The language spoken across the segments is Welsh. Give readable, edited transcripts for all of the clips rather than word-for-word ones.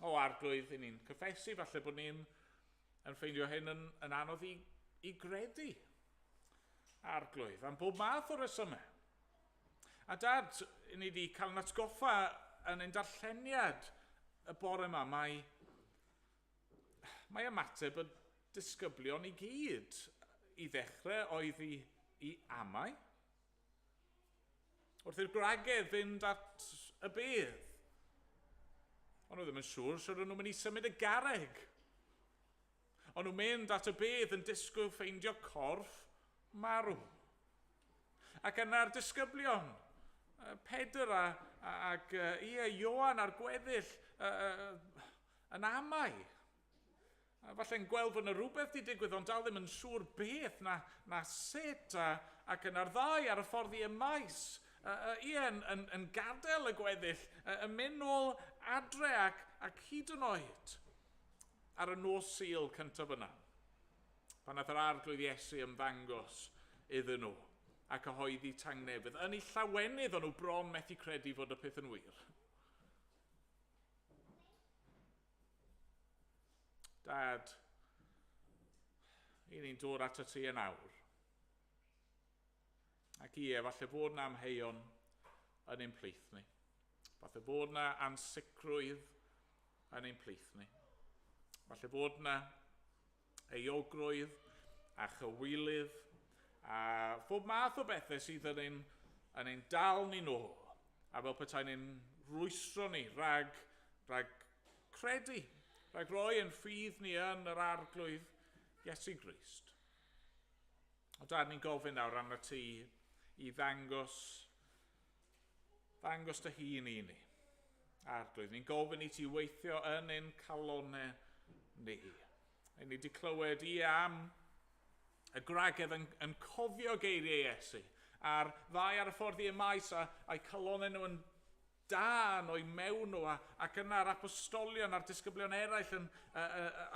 o arglwydd, i ni'n cyffesu falle bod ni'n ffeindio hyn yn anodd i gredu arglwydd am bob math o resymau. A dad, i ni wedi cael yn atgoffa yn ein darlleniad y bore yma, mae ymateb y disgyblion i gyd i ddechrau oedd i amau. Wrth i'r gwragedd fynd at y bedd. Ond nhw ddim yn siŵr sydd nhw'n mynd i symud y garreg. Ond nhw'n mynd at y bedd yn disgwyl ffeindio corff marw. Ac yna'r disgyblion, Pedr ac Ioan a'r gweddill yn amau. Falle'n gweld bod yna rhywbeth wedi digwydd, ond dal ddim yn siŵr beth na sut, ac yna'r ddau ar y ffordd i maes. Yn gadael y gweddill, yn mynd nôl adre ac hyd yn oed ar y nos Sul cyntaf yna. Pan nath yr arglwydd Iesu ymddangos iddyn nhw a cyhoeddi tangnefydd. Yn ei llawenydd o'n nhw bron methu credu fod y peth yn wir. Dad, i ni'n dod at y ti yn awr. Ac falle bod na amheuon yn ein plith ni. Falle bod na ansicrwydd yn ein plith ni. Falle bod na euogrwydd a chywilydd a phob math o bethau sydd yn ein dal ni nôl. A fel petai'n ein rwystro ni rhag credu, rhag roi yn ffydd ni yn yr arglwydd Iesu Grist. O dad, ni'n gofyn nawr ran y ti i ddangos dy hun i ni. Arglwydd, ni'n gofyn i ti weithio yn ein calonau ni. Ni wedi clywed am y gwragedd yn cofio geiriau Iesu, a'r ddau ar y ffordd i maes a'i calonau nhw yn dan o'i mewn nhw, ac yna'r apostolion a'r disgyblion eraill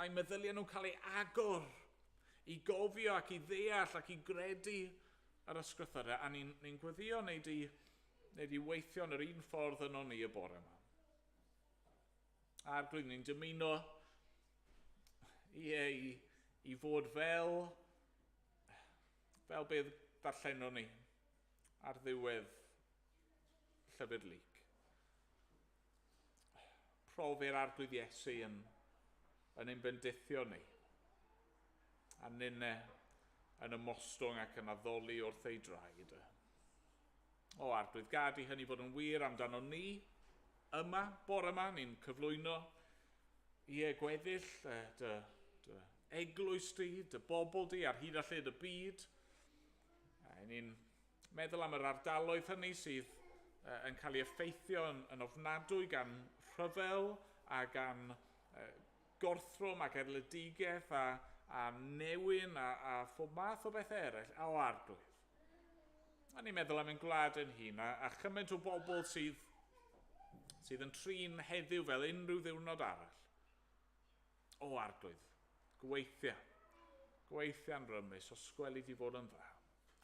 a'i meddyliau nhw'n cael ei agor i gofio ac i ddeall ac i gredu yr ysgrythurau, a ni'n gweddio wneud i weithio yn yr un ffordd yno ni y bore yma. Arglwydd, ni'n dymuno i fod fel beth ddarllenon ni ar ddiwedd llyfr Luc. Profi'r arglwydd Iesu yn ein bendithio ni, a nynne yn ymostwng ac yn addoli wrth ei draed. O arglwydd, gad i hynny fod yn wir amdano ni yma, bore yma, ni'n cyflwyno i gweddill dy eglwys di, dy bobl di ar hyd a lled y byd. Ni'n meddwl am yr ardaloedd hynny sydd yn cael ei effeithio yn ofnadwy gan rhyfel a gan gorthrwm ac erledigaeth a newyn a phob math o bethau eraill o arglwydd. A ni'n meddwl am ein gwlad yn hun a chymaint o bobl sydd yn trin heddiw fel unrhyw ddiwrnod arall. O arglwydd, gweithia'n rymus, os gweli di fod yn dda.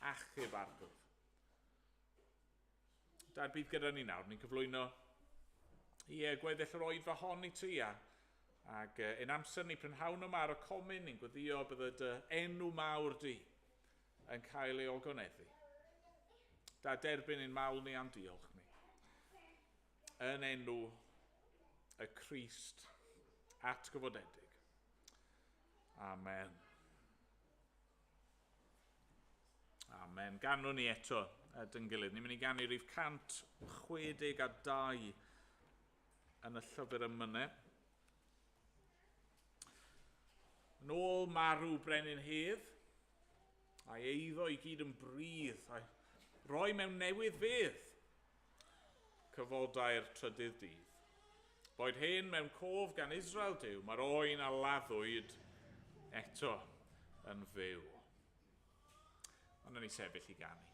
Achub arglwydd. Dad, bydd gyda ni nawr, ni'n cyflwyno i gweddill yr oed hon i ti ac yn amser ni prynhawn yma ar y comin, ni'n gweddio bydde dy enw mawr di yn cael ei ogoneddu. Da derbyn ein mawl ni am diolch ni. Yn enw y Crist atgyfodedig. Amen. Amen. Ganwn ni eto yn gilydd. Ni'n mynd i ganu rhif 162 yn y llyfr ymynau. Yn ôl marw brenin hedd, a'i eiddo i gyd yn brydd, a'i roi mewn newydd fedd, cyfodau'r trydydd dydd. Boed hyn mewn cof gan Israel Duw, mae'r oen a laddwyd eto yn fyw. Ond ni sefyll i ganu.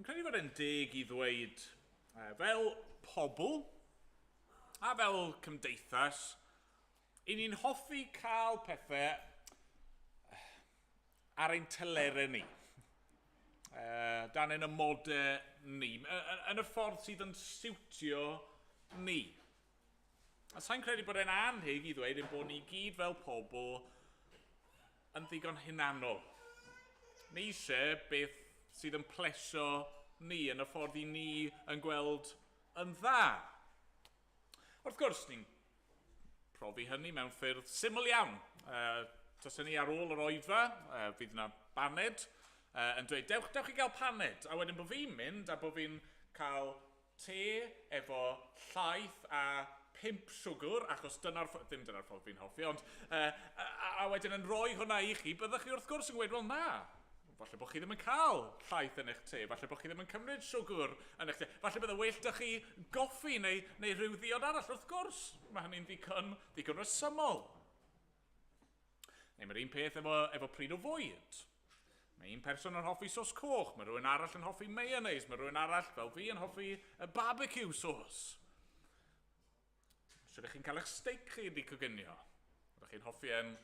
Fi'n credu fod e'n deg I ddweud, fel pobl a fel cymdeithas, I ni'n hoffi cael pethau ar ein telerau ni. Dan yn y modau ni, yn y ffordd sydd yn siwtio ni. A sa'n credu bod e'n anheg I ddweud ein bod ni gyd fel pobl yn ddigon hunanol. Ni eisiau beth sydd yn plesio ni yn y ffordd I ni yn gweld yn dda. Wrth gwrs, ni'n profi hynny mewn ffyrdd syml iawn. Tysyn ni ar ôl yr oedfa, fydd yna baned, yn dweud, dewch I gael paned. A wedyn bod fi'n mynd a bod fi'n cael te efo llaeth a 5 siwgr, achos ddim dyna'r ffordd fi'n hoffi, ond a wedyn yn rhoi hwnna I chi, byddwch chi wrth gwrs yn gweud, wel na, falle bod chi ddim yn cael llaeth yn eich te, falle bod chi ddim yn cymryd siwgr yn eich te, falle bydde well da chi goffi neu rhyw ddiod arall, wrth gwrs, mae hynny'n ddigon resymol. Neu mae'r un peth efo pryd o fwyd. Mae un person yn hoffi sos coch, mae rhywun arall yn hoffi mayonnaise, mae rhywun arall fel fi yn hoffi y barbecue sauce. Os ydych chi'n cael eich steak chi wedi coginio? Ydych chi'n hoffi yn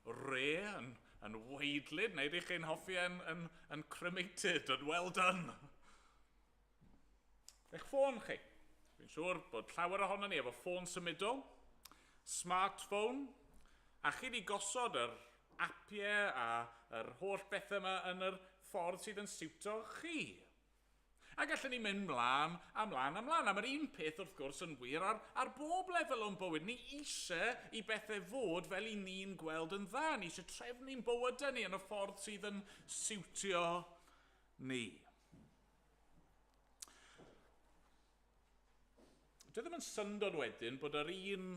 rare, yn weidlyd, neu ydych chi'n hoffi yn cremated, yn well done? Eich ffôn chi. Fi'n siŵr bod llawer ohono ni efo ffôn symudol, smartphone, a chi wedi gosod yr apiau a yr holl bethau yma yn yr ffordd sydd yn siwto chi. A gallwn ni mynd mlaen, a mae'r un peth wrth gwrs yn wir ar bob lefel o'n bywyd. Ni eisiau I bethau fod fel I ni'n gweld yn dda. Ni eisiau trefnu'n bywydau ni yn y ffordd sydd yn siwtio ni. Dwi ddim yn syndod wedyn bod yr un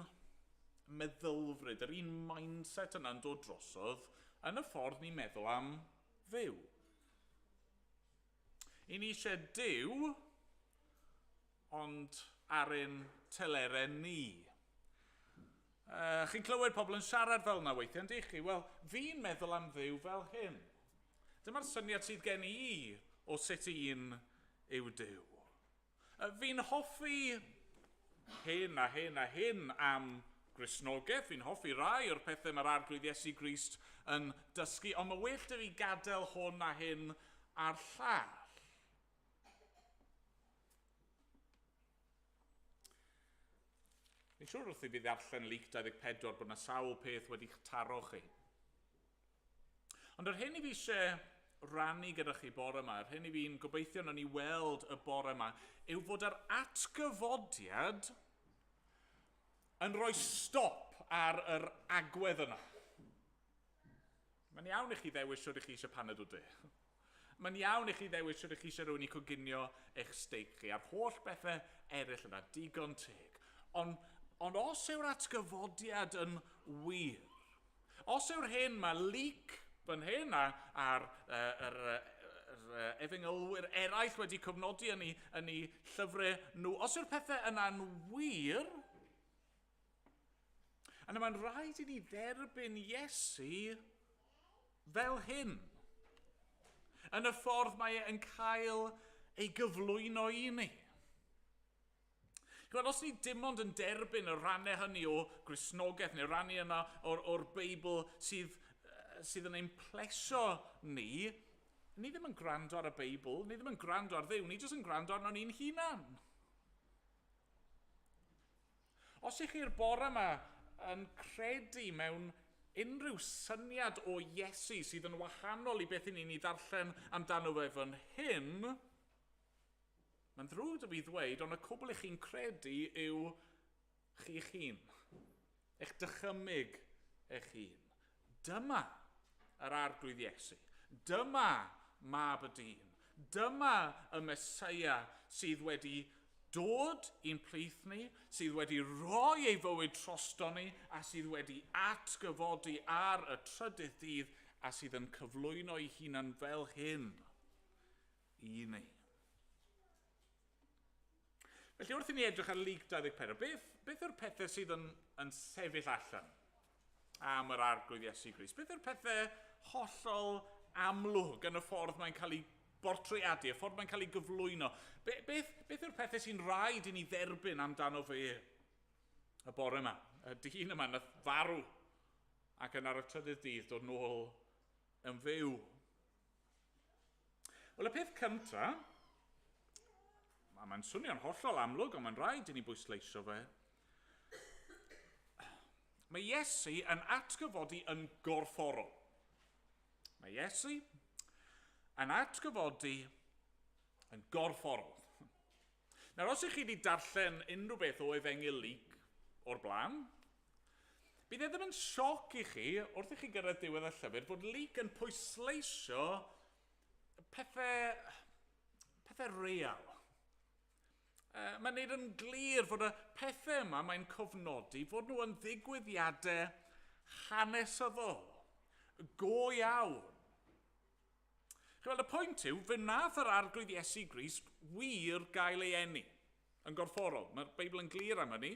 meddylfryd, yr un mindset yna'n dod drosodd yn y ffordd ni'n meddwl am fyw. I ni eisiau Duw, ond ar ein telerau ni. Chi'n clywed pobl yn siarad fel yna weithiau, yndych chi? Wel, fi'n meddwl am Dduw fel hyn. Dyma'r syniad sydd gen I o sut un yw Duw. Fi'n hoffi hyn a hyn a hyn am Gristnogaeth, fi'n hoffi rai o'r pethau mae'r arglwydd Iesu Grist yn dysgu, ond mae well da fi gadael hwn a hyn a'r llall. Fi'n siŵr wrth I fi ddarllen Luc 24 bod yna sawl peth wedi'ch taro chi. Ond yr hyn I fi eisiau rannu gyda chi bore yma, yr hyn I fi'n gobeithio na ni weld y bore yma, yw fod yr atgyfodiad yn rhoi stop ar yr agwedd yna. Mae'n iawn I chi ddewis sydd chi eisiau paned o de. Mae'n iawn I chi ddewis sydd chi eisiau rhywun I coginio eich steak chi, a'r holl bethau eraill yna, digon teg. Ond os yw'r atgyfodiad yn wir, os yw'r hyn mae Luc fan hyn a'r efengylwyr eraill wedi cofnodi yn ei llyfrau nhw, os yw'r pethau yna'n wir, yna mae'n rhaid I ni dderbyn Iesu fel hyn. Yn y ffordd mae e'n cael ei gyflwyno I ni. Os ni dim ond yn derbyn y rannau hynny o Gristnogaeth neu rannau yna o'r Beibl sydd yn ein plesio ni ddim yn gwrando ar y Beibl, ni ddim yn gwrando ar Dduw, ni jyst yn gwrando arno ni'n hunan. Os ych chi'r bore yma yn credu mewn unrhyw syniad o Iesu sydd yn wahanol I beth I ni'n ei ddarllen amdano fe fan hyn, mae'n ddrwg da fi ddweud, ond y cwbl chi'n credu yw chi'ch hun. Eich dychymyg eich hun. Dyma yr arglwydd Iesu. Dyma mab y dyn. Dyma y Meseia sydd wedi dod i'n plith ni, sydd wedi rhoi ei fywyd trosto ni, a sydd wedi atgyfodi ar y trydydd dydd, a sydd yn cyflwyno ei hunan fel hyn I ni. Felly wrth I ni edrych ar Luc 24, beth yw'r pethau sydd yn sefyll allan am yr arglwydd Iesu Grist? Beth yw'r pethau hollol amlwg yn y ffordd mae'n cael ei bortreadu, y ffordd mae'n cael ei gyflwyno. Beth yw'r pethau sy'n rhaid i ni dderbyn amdano fe y bore yma? Y dyn yma nath farw ac yn ar y trydydd dydd dod nôl yn fyw. Wel, y peth cynta, mae'n swnio'n hollol amlwg, ond mae'n rhaid i ni bwysleisio fe. Mae Iesu yn atgyfodi yn gorfforol. Mae Iesu yn atgyfodi yn gorfforol. Nawr, os ych chi wedi darllen unrhyw beth o Efengyl Luc o'r blaen, bydd ddim yn sioc i chi, wrth i chi gyrraedd diwedd y llyfr, bod Luc yn pwysleisio pethau real. Mae'n neud yn glir fod y pethau yma mae'n cofnodi fod nhw yn ddigwyddiadau hanesyddol, go iawn. Wel, y pwynt yw, fe wnaeth yr arglwydd Iesu Grist wir gael ei eni yn gorfforol. Mae'r Beibl yn glir am hynny.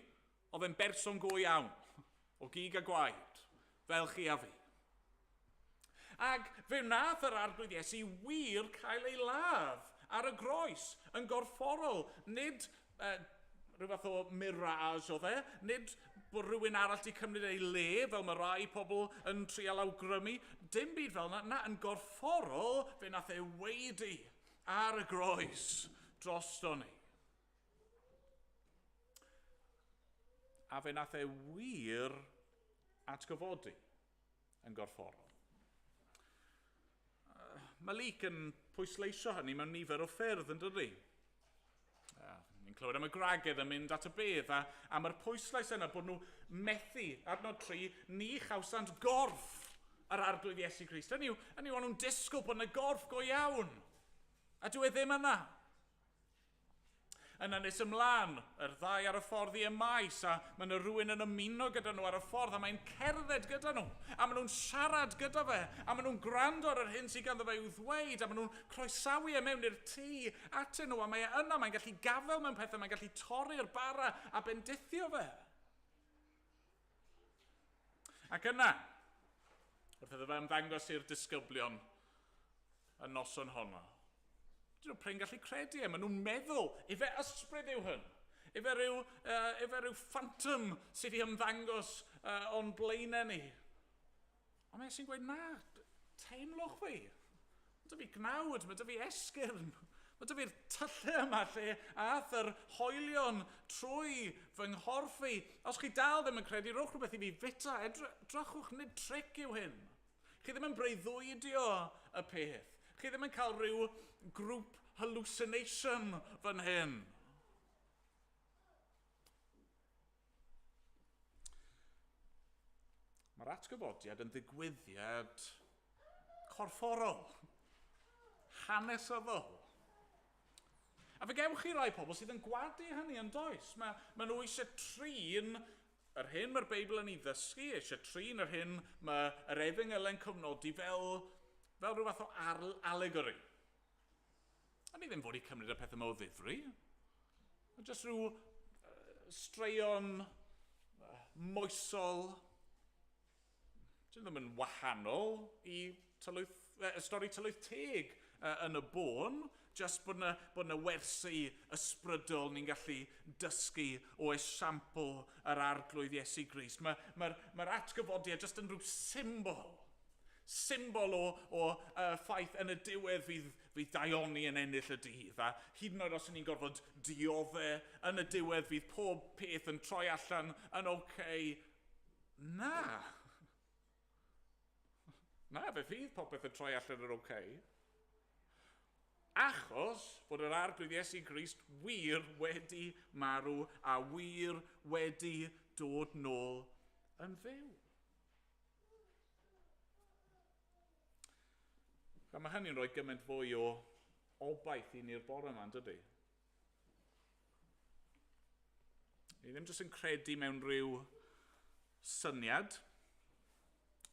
Oedd e'n berson go iawn, o gig a gwaed, fel chi a fi. Ac fe wnaeth yr arglwydd Iesu wir cael ei ladd ar y groes, yn gorfforol, nid rhyw fath o mirage o dde, nid bod rhywun arall wedi cymryd ei le, fel mae rai pobl yn trial awgrymu, dim byd fel yna, yn gorfforol, fe wnaeth ei weidu ar y groes drosto ni. A fe wnaeth ei wir atgyfodi yn gorfforol. Mae Luc yn pwysleisio hynny mewn nifer o ffyrdd, yn dydy. Ni'n clywed am y gwragedd yn mynd at y bedd, a am yr pwyslais yna bod nhw methu, adnod 3, ni chawsant gorff yr arglwydd Iesu Grist. Hynny yw, nhw'n disgwyl bod yna gorff go iawn. A dyw e ddim yna. Yn ynys ymlaen, yr ddau ar y ffordd i Emmaus, a mae yna rhywun yn ymuno gyda nhw ar y ffordd, a mae'n cerdded gyda nhw, a maen nhw'n siarad gyda fe, a maen nhw'n gwrando ar yr hyn sydd ganddo fe i'w ddweud, a maen nhw'n croesawu e mewn i'r tŷ atyn nhw, a mae yna, mae'n gallu gafel mewn pethau, mae'n gallu torri'r bara a bendithio fe. Ac yna, wrth iddo fe ymddangos i'r disgyblion y noson honno, dyn nhw prin gallu credu e. Maen nhw'n meddwl, efe ysbryd yw hyn. Efe rhyw phantom sydd i ymddangos o'n blaenau ni. Ond mae sy'n gweud, na, teimlwch fi. Mae dy fi gnawd, mae dy fi esgyrn. Mae dy fi'r tyllau yma lle ath yr hoelion trwy fy nghorffi. Os chi dal ddim yn credu, rowch rhywbeth i fi fita. Edrychwch, nid tric yw hyn. Chi ddim yn breuddwydio y peth. Chi ddim yn cael rhyw grŵp hallucination fan hyn. Mae'r atgyfodiad yn ddigwyddiad corfforol, hanesyddol. A fe gewch chi rai pobl sydd yn gwadu hynny yn does. Mae nhw eisiau trin yr hyn mae'r Beibl yn ei ddysgu, eisiau trin yr hyn mae'r Efengyl yn cofnodi fel rhyw fath o allegory. A ni ddim fod i cymryd y pethau yma o ddifri. Mae jyst rhyw straeon moesol. Dyn ddim yn wahanol i stori tylwyth teg yn y bôn, jyst bod yna wersi ysbrydol ni'n gallu dysgu o esiampl yr arglwydd Iesu Grist. Mae'r atgyfodiad jyst yn rhyw symbol o ffaith yn y diwedd fydd daioni yn ennill y dydd, a hyd yn oed os ni'n gorfod dioddau yn y diwedd fydd pob peth yn troi allan yn okay. Na, fe fydd popeth yn troi allan yn okay. Achos bod yr arglwydd Iesu Grist wir wedi marw a wir wedi dod nôl yn fyw. A mae hynny'n rhoi gymaint fwy o obaith i ni'r bore yma, dydy? Ni ddim jyst yn credu mewn rhyw syniad.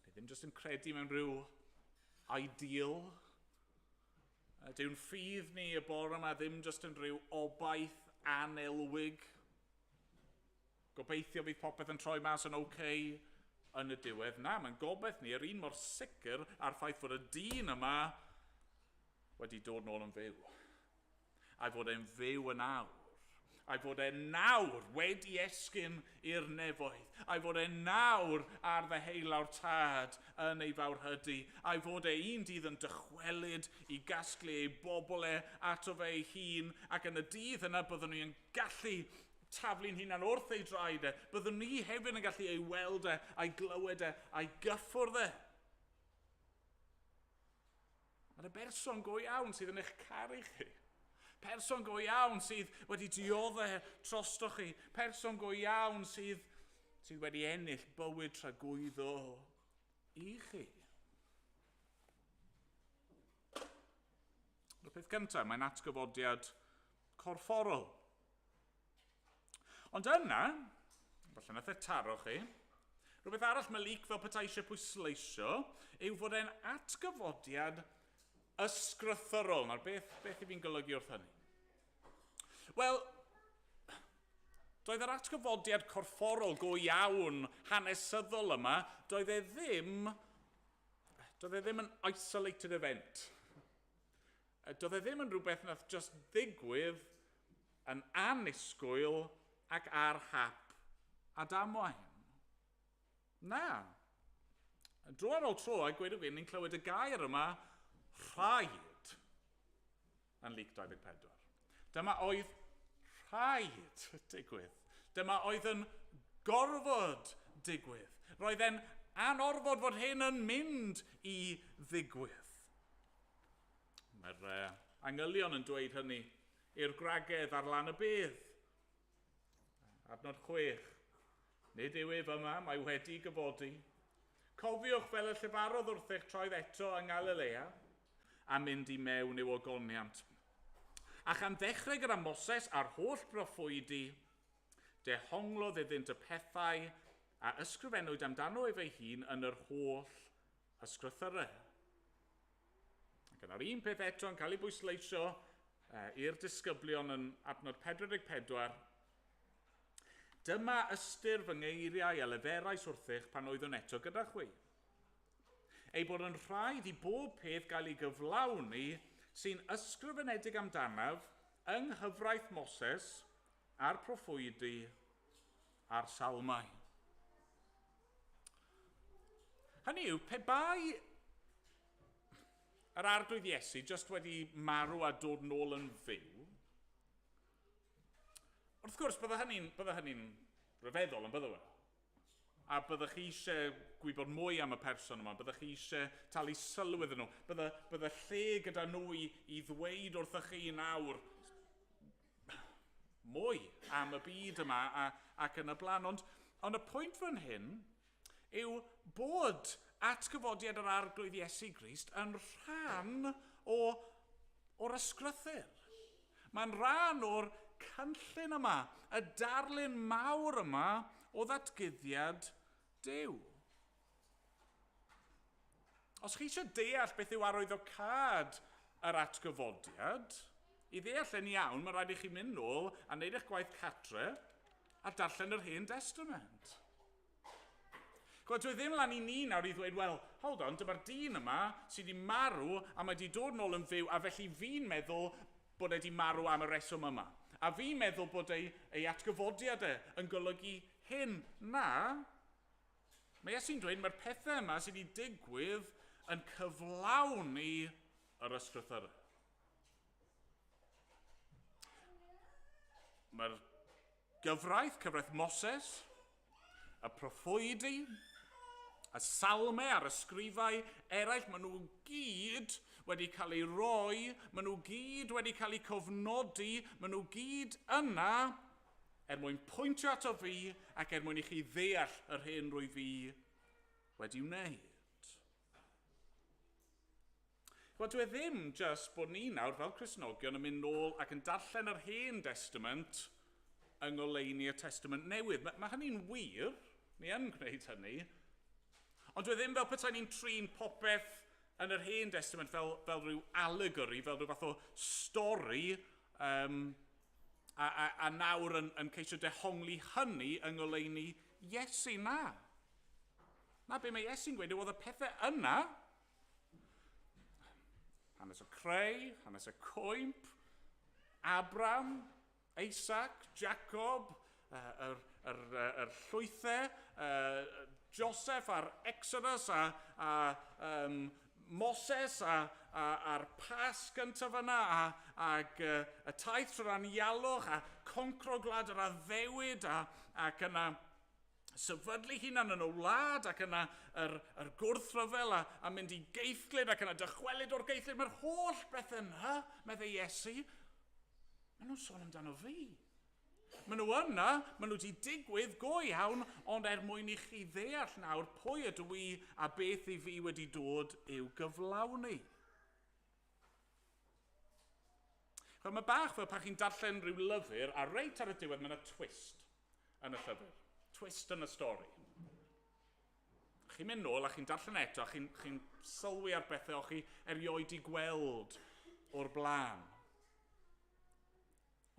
Ni ddim jyst yn credu mewn rhyw ideal. Dyw'n ffydd ni y bore yma ddim jyst yn rhyw obaith anelwig. Gobeithio bydd popeth yn troi mas yn okay yn y diwedd. Na, mae'n gobeith ni yr un mor sicr ar ffaith fod y dyn yma wedi dod nôl yn fyw. A fod e'n fyw yn awr. A fod e nawr wedi esgyn i'r nefoedd. A fod e nawr ar ddeheulawr tad yn ei fawrhydu. A fod e un dydd yn dychwelyd i gasglu ei bobl e ato fe ei hun. Ac yn y dydd yna byddwn ni'n gallu taflu'n hunan wrth ei draed e. Byddwn ni hefyd yn gallu ei weld e, a'i glywed e, a'i gyffwrdd e. A'r y berson go iawn sydd yn eich caru chi. Person go iawn sydd wedi dioddau trostoch chi. Person go iawn sydd wedi ennill bywyd tragwyddo i chi. Y peth cyntaf, mae'n atgyfodiad corfforol. Ond yna, falle nath e taro chi, rhywbeth arall mae lyc fel petai eisiau pwysleisio, yw fod e'n atgyfodiad ysgrythurol. Nawr, beth i fi'n golygu wrth hynny? Wel, doedd yr atgyfodiad corfforol go iawn hanesyddol yma, doedd e ddim yn isolated event. Doedd e ddim yn rhywbeth nath just ddigwydd yn annisgwyl ac ar hap a damwain. Na. Dro ar ôl tro, a gweud o fi, ni'n clywed y gair yma, rhaid yn lyc 24. Dyma oedd rhaid digwydd. Dyma oedd yn gorfod digwydd. Roedd e'n anorfod fod hyn yn mynd i ddigwydd. Mae'r angylion yn dweud hynny i'r gwragedd ar lan y bydd. Adnod 6. Nid yw ef yma, mae wedi gyfodi. Cofiwch fel y llefarodd wrth eich troedd eto yng Nghalilea, a mynd i mewn i'w ogoniant. A chan ddechrau gyda Moses a'r holl broffwydi, dehonglodd iddynt y pethau a ysgrifennwyd amdano ef ei hun yn yr holl ysgrythurau. Ac yna'r un peth eto yn cael ei bwysleisio i'r disgyblion yn adnod 44, dyma ystyr fy ngeiriau a leferais wrthych pan oeddwn eto gyda chwi. Ei bod yn rhaid i bob peth gael ei gyflawni sy'n ysgrifenedig amdanaf yng nghyfraith Moses a'r proffwydi a'r salmau. Hynny yw, pe bai yr arglwydd Iesu just wedi marw a dod nôl yn fyw, wrth gwrs, bydde hynny'n rhyfeddol yn bydde fe. A byddwch chi eisiau gwybod mwy am y person yma, byddwch chi eisiau talu sylw iddyn nhw, bydde lle gyda nhw i ddweud wrthych chi nawr mwy am y byd yma ac yn y blaen. Ond y pwynt fan hyn yw bod atgyfodiad yr arglwydd Iesu Grist yn rhan o'r ysgrythyr. Mae'n rhan o'r cynllun yma, y darlun mawr yma o ddatguddiad Duw. Os chi eisiau deall beth yw arwyddocad yr atgyfodiad, i ddeall yn iawn, mae rhaid i chi mynd nôl a wneud eich gwaith catre a darllen yr Hen Testament. Gwyd, dwi ddim lan i ni nawr i ddweud, wel, hold on, dyma'r dyn yma sydd wedi marw a mae wedi dod nôl yn fyw, a felly fi'n meddwl bod e wedi marw am y reswm yma. A fi'n meddwl bod ei atgyfodiad yn golygu hyn. Na, mae Iesu'n dweud mae'r pethau yma sydd wedi digwydd yn cyflawni yr ysgrythurau. Mae'r cyfraith Moses, y proffwydi, y salmau a'r ysgrifau eraill, maen nhw gyd wedi cael ei roi, maen nhw gyd wedi cael eu cofnodi, maen nhw gyd yna mwyn pwyntio ato fi ac mwyn i chi ddeall yr hyn rwy fi wedi wneud. Wel, dwi ddim just bod ni nawr fel Cristnogion yn mynd nôl ac yn darllen yr Hen Testament yng ngoleuni y Testament Newydd. Mae hynny'n wir, ni yn gwneud hynny, ond dwi ddim fel petai ni'n trin popeth yn yr Hen Testament fel rhyw allegory, fel rhyw fath o stori, a nawr yn ceisio dehongli hynny yng ngoleuni Iesu. Na. Na be mae Iesu'n gweud, oedd y pethau yna, hanes y creu, hanes y cwymp, Abram, Isaac, Jacob, yr llwythau, Joseph a'r Exodus a Moses a'r Pasg gyntaf yna ac y taith trwy'r anialwch a concro gwlad yr addewyd ac yna sefydlu hunan yn y wlad ac yna yr gwrthryfel a mynd i geithglyd ac yna dychwelyd o'r geithglyd. Mae'r holl beth yna, meddai Iesu, maen nhw'n sôn amdano fi. Maen nhw yna, maen nhw wedi digwydd go iawn, ond mwyn i chi ddeall nawr pwy ydw i a beth i fi wedi dod i'w gyflawni. Mae bach fel pan chi'n darllen rhyw lyfr, a reit ar y diwedd mae yna twist yn y llyfr. Twist yn y stori. Chi'n mynd nôl a chi'n darllen eto, a chi'n sylwi ar bethau o chi erioed i gweld o'r blaen.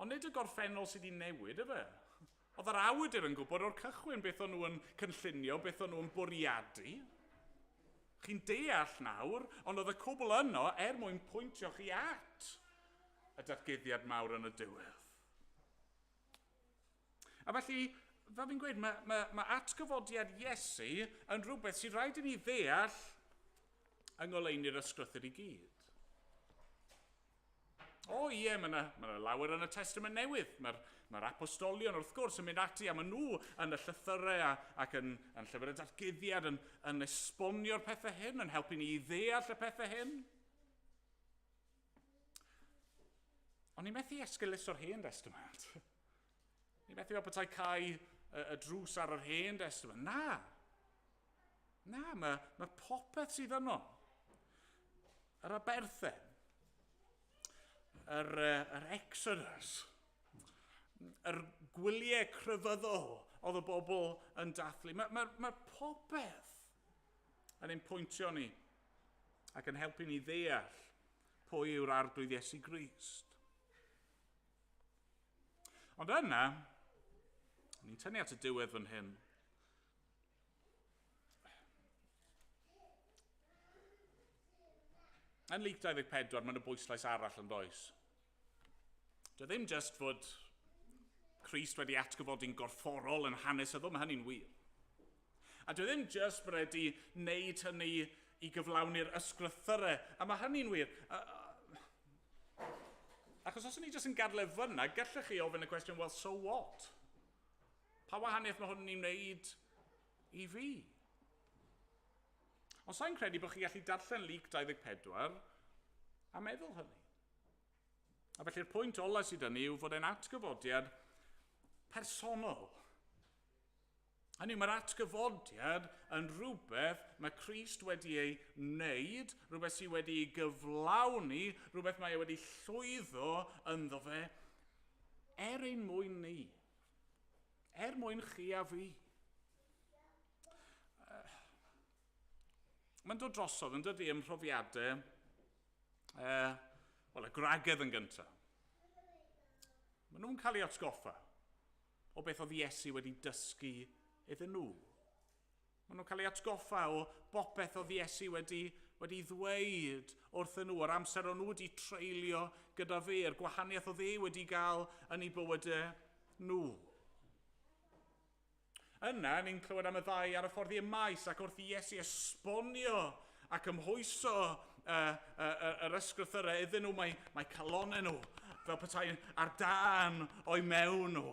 Ond nid y gorffennol sydd wedi newid, efe. Oedd yr awdur yn gwybod o'r cychwyn beth o'n nhw'n cynllunio, beth o'n nhw'n bwriadu. Chi'n deall nawr, ond oedd y cwbl yno mwyn pwyntio chi at y datguddiad mawr yn y diwedd. A felly, fel fi'n gweud, mae atgyfodiad Iesu yn rhywbeth sydd rhaid i ni ddeall yng ngoleuni'r ysgrythur i gyd. O ie, mae yna lawer yn y Testament Newydd. Mae'r apostolion wrth gwrs yn mynd ati a maen nhw yn y llythyrau ac yn llyfr y datguddiad yn esbonio'r pethau hyn, yn helpu ni i ddeall y pethau hyn. Ond ni methu esgylus o'r Hen Testament. Ni methu fel petai cau y drws ar yr Hen Testament. Na, mae popeth sydd yno. Yr Aberthen. Yr Exodus, yr gwyliau crefyddol oedd y bobl yn dathlu. Mae popeth yn ein pwyntio ni ac yn helpu ni ddeall pwy yw'r arglwydd Iesu Grist. Ond yna, ni'n tynnu at y diwedd fan hyn. Yn Luc 24, mae'n y bwyslais arall yn does. Dio ddim just fod Crist wedi atgyfodi'n gorfforol yn hanesyddol, mae hynny'n wir. A dio ddim just wedi wneud hynny i gyflawni'r ysgrythyrau, a mae hynny'n wir. Achos os ni just yn gadle fyna, gallech chi ofyn y cwestiwn, well, so what? Pa wahaniaeth mae hwn ni'n wneud i fi? Ond sa'n credu bod chi gallu darllen Luc 24 a meddwl hynny. A felly'r pwynt ola sydd hynny yw fod e'n atgyfodiad personol. Hynny, mae'r atgyfodiad yn rhywbeth mae Crist wedi ei wneud, rhywbeth sydd wedi ei gyflawni, rhywbeth mae wedi llwyddo ynddo fe, ein mwyn ni. Mwyn chi a fi. Mae'n dod drosodd yn dydi ym mhrofiadau y gwragedd yn gyntaf. Maen nhw'n cael eu atgoffa o beth oedd Iesu wedi dysgu iddyn nhw. Maen nhw'n cael eu atgoffa o bopeth oedd Iesu wedi ddweud wrthyn nhw, o'r amser o'n nhw wedi treulio gyda fe, yr gwahaniaeth oedd wedi gael yn eu bywydau nhw. Yna, ni'n clywed am y ddau ar y ffordd i'r maes ac wrth i Iesu esbonio ac ymhwyso yr ysgrythyrau iddyn nhw, mae calonau nhw fel petai ar dan o'i mewn nhw.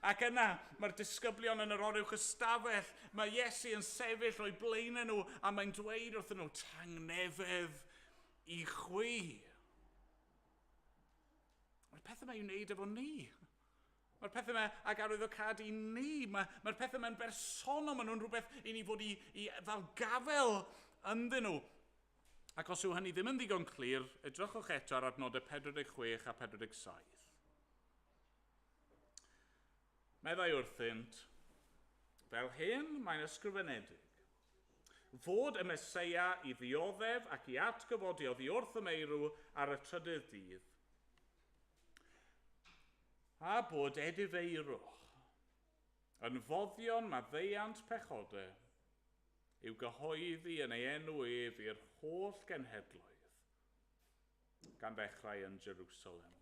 Ac yna, mae'r disgyblion yn yr oruwch ystafell, mae Iesu yn sefyll o'i blaenau nhw a mae'n dweud wrthyn nhw, tangnefedd i chwi. Mae'r pethau mae'n wneud efo ni. Mae'r pethau yma ag arwyddocad i ni. Mae'r pethau yma'n bersonol, maen nhw'n rhywbeth i ni fod i fel gafel ynddyn nhw. Ac os yw hynny ddim yn ddigon clir, edrychwch eto ar adnodau 46 a 47. Meddai wrthynt, fel hyn mae'n ysgrifenedig. Fod y Meseia i ddioddef ac i atgyfodi oddi wrth y meirw ar y trydydd dydd. A bod edifeirwch yn foddion maddeuant pechodau i'w gyhoeddi yn ei enw ef i'r holl genhedloedd. gan ddechrau yn Jerusalem.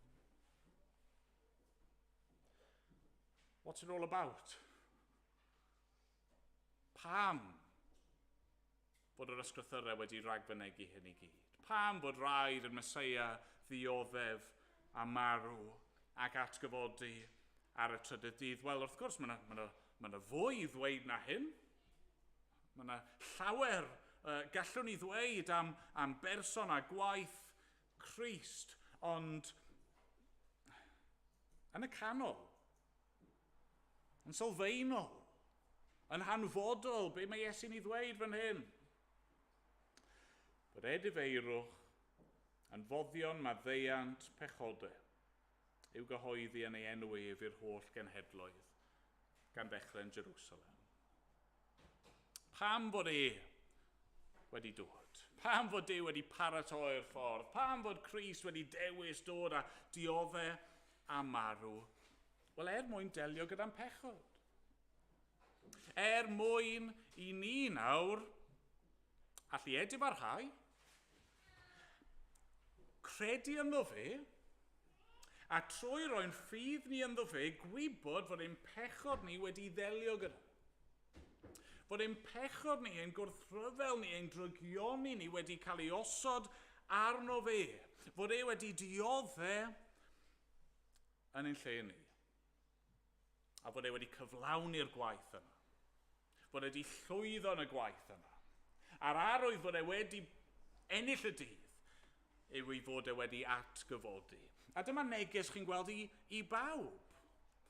What's it all about? Pam bod yr ysgrythurau wedi ragfynegu hyn I gyd? Pam bod rhaid y Meseia ddioddef a marw ac atgyfodi ar y trydydd dydd? Wel, wrth gwrs, mae yna fwy I ddweud na hyn. Mae yna llawer gallwn ni ddweud am berson a gwaith Crist, ond yn y canol, yn sylfaenol, yn hanfodol, be mae Iesu'n I ddweud fan hyn? Bod edifeirwch yn foddion maddeuant pechodau i'w gyhoeddi yn ei enw ef i'r holl genhedloedd gan ddechrau yn Jerusalem. Pam bod wedi dod? Pam fod wedi paratoi'r ffordd? Pam fod Crist wedi dewis dod a dioddau a marw? Wel, mwyn delio gyda'n pechod. Mwyn I ni nawr allu edifarhau, credu ynddo fe, a trwy roi'n ffydd ni ynddo fe, gwybod fod ein pechod ni wedi ddelio gyda. Fod ein pechod ni, ein gwrthryfel ni, ein drygioni ni wedi cael ei osod arno fe. Fod wedi dioddau yn ein lle ni. A fod wedi cyflawni'r gwaith yna. Fod wedi llwyddo yn y gwaith yna. A'r arwydd fod wedi ennill y dydd yw I fod wedi atgyfodi. A dyma neges chi'n gweld I bawb.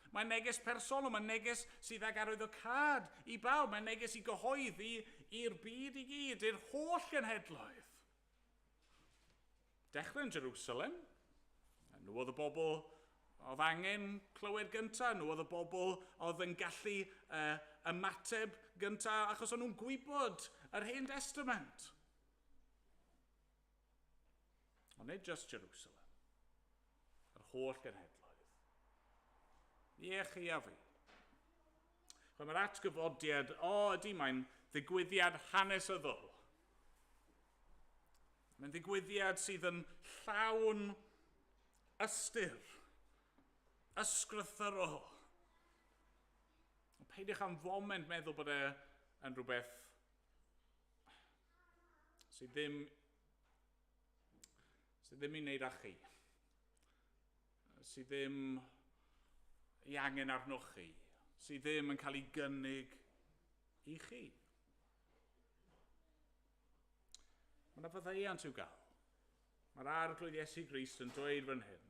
Mae'n neges personol, mae'n neges sydd ag arwyddocad I bawb. Mae'n neges I gyhoeddi i'r byd I gyd, i'r holl genhedloedd. Dechrau yn Jerusalem. Nhw oedd y bobl oedd angen clywed gyntaf. Nhw oedd y bobl oedd yn gallu ymateb gyntaf achos o'n nhw'n gwybod yr Hen Testament. Ond nid just Jerusalem. Yr holl genhedloedd. Chi a fi. Mae'r atgyfodiad, ydy mae'n ddigwyddiad hanesyddol. Mae'n ddigwyddiad sydd yn llawn ystyr, ysgrythurol. Peidiwch am foment meddwl bod yn rhywbeth sydd ddim I wneud â chi. Sydd ddim I angen arnoch chi. Sydd ddim yn cael ei gynnig I chi. Mae yna fyddeiant i'w gael. Mae'r arglwydd Iesu Grist yn dweud fan hyn.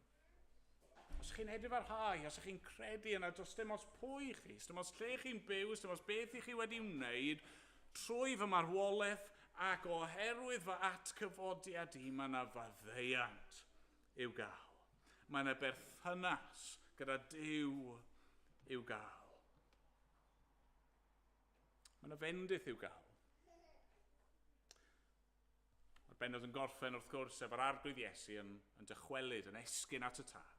Os chi'n edifarhau, os chi'n credu yna, does dim os pwy chi, dim os lle chi'n byw, dim os beth I chi wedi wneud, trwy fy marwolaeth ac oherwydd fy atgyfodiad I, mae yna faddeuant i'w gael. Mae yna berthynas gyda Duw i'w gael. Mae yna fendith i'w gael. Mae'r bennod yn gorffen wrth gwrs efo'r arglwydd Iesu yn dychwelyd, yn esgyn at y tad.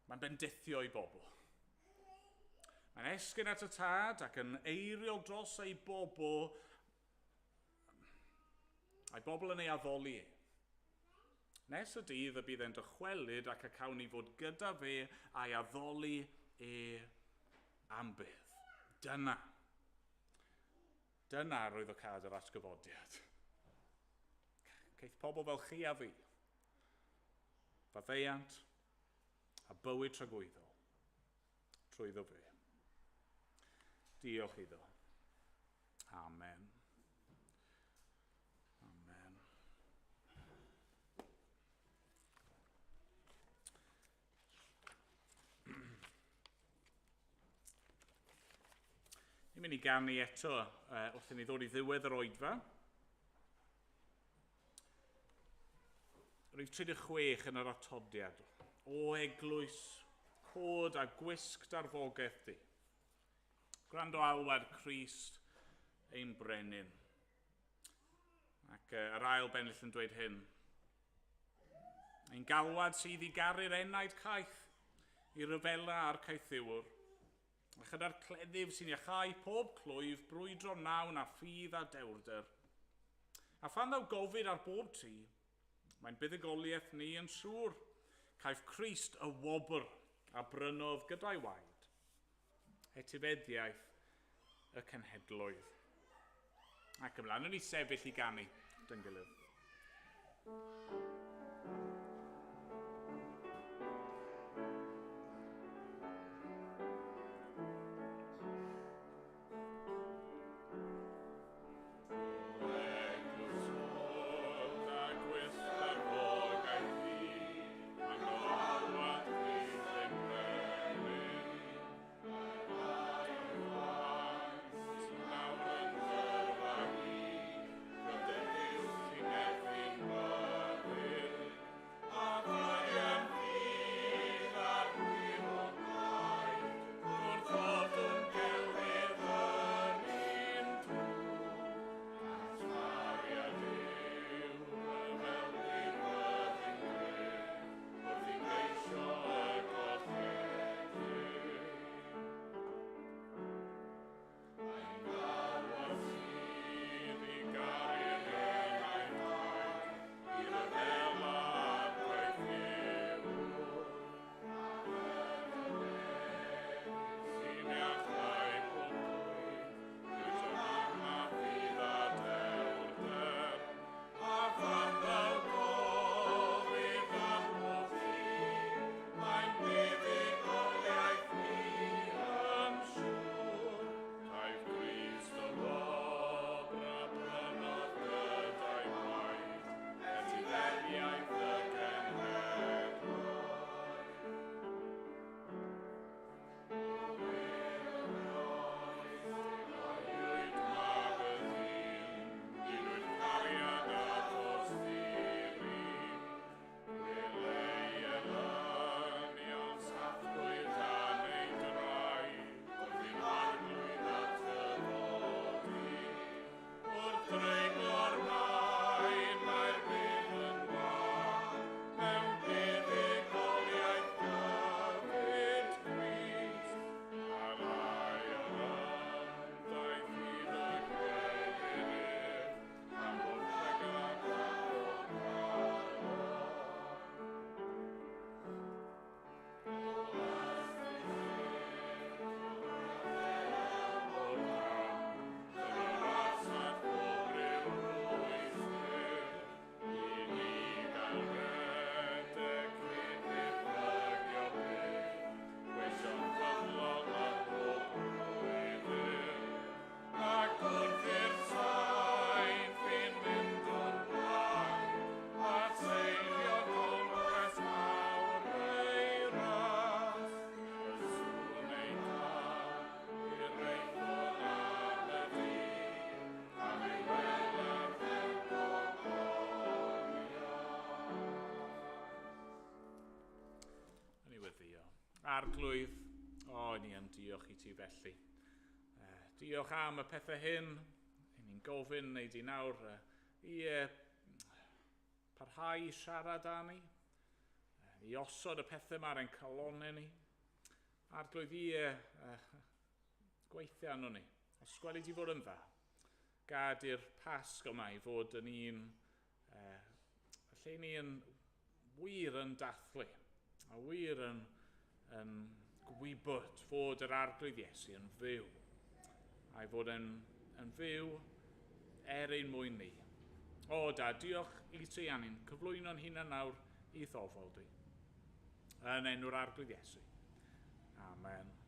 Mae'n bendithio I bobl. Mae'n esgyn at y tad ac yn eiriol dros ei bobl yn ei addoli e. Nes y dydd y bydd e'n dychwelyd ac y cawn ni fod gyda fe a'i addoli e am bydd. Dyna roedd o cad yr atgyfodiad. Ceith pobl fel chi a fi, faddeuant a bywyd tragwyddol, trwyddo fe. Diolch iddo. Amen. Amen. Ni'n mynd I ganu eto wrth I ni ddod I ddiwedd yr oedfa. Rwyf 36 yn yr atodiad. O eglwys, cod a gwisg darfogaeth di. Gwrando alwad Crist ein brenin. Ac yr ail bennill yn dweud hyn. Ein galwad sydd I garu'r enaid caeth I ryfela a'r caethiwr. A chyda'r cleddyf sy'n iachau pob clwyf, brwydro nawn a ffydd a dewrder. A phan ddaw gofid ar bob tŷ, Mae'n buddugoliaeth ni yn siŵr. Caiff Crist y wobr a brynodd gyda'i waed. Etifeddiaeth y cenhedloedd. Ac ymlaen, yn ei sefyll i ganu, dyn gilydd. Arglwydd, ni yn diolch i ti felly. Diolch am y pethau hyn, ni'n gofyn wneud i nawr i parhau i siarad â ni, i osod y pethau yma'r ein calonau ni. Arglwydd i gweithio arno ni, os gweli di fod yn dda. Gad i'r Pasg yma i fod yn un, lle ni yn wir yn dathlu, a wir yn gwybod fod yr arglwydd Iesu yn fyw, a'i fod yn fyw ein mwyn ni. Da, diolch i ti Anni'n cyflwyno'n hunan nawr i ddofol di. Yn enw'r arglwydd Iesu. Amen.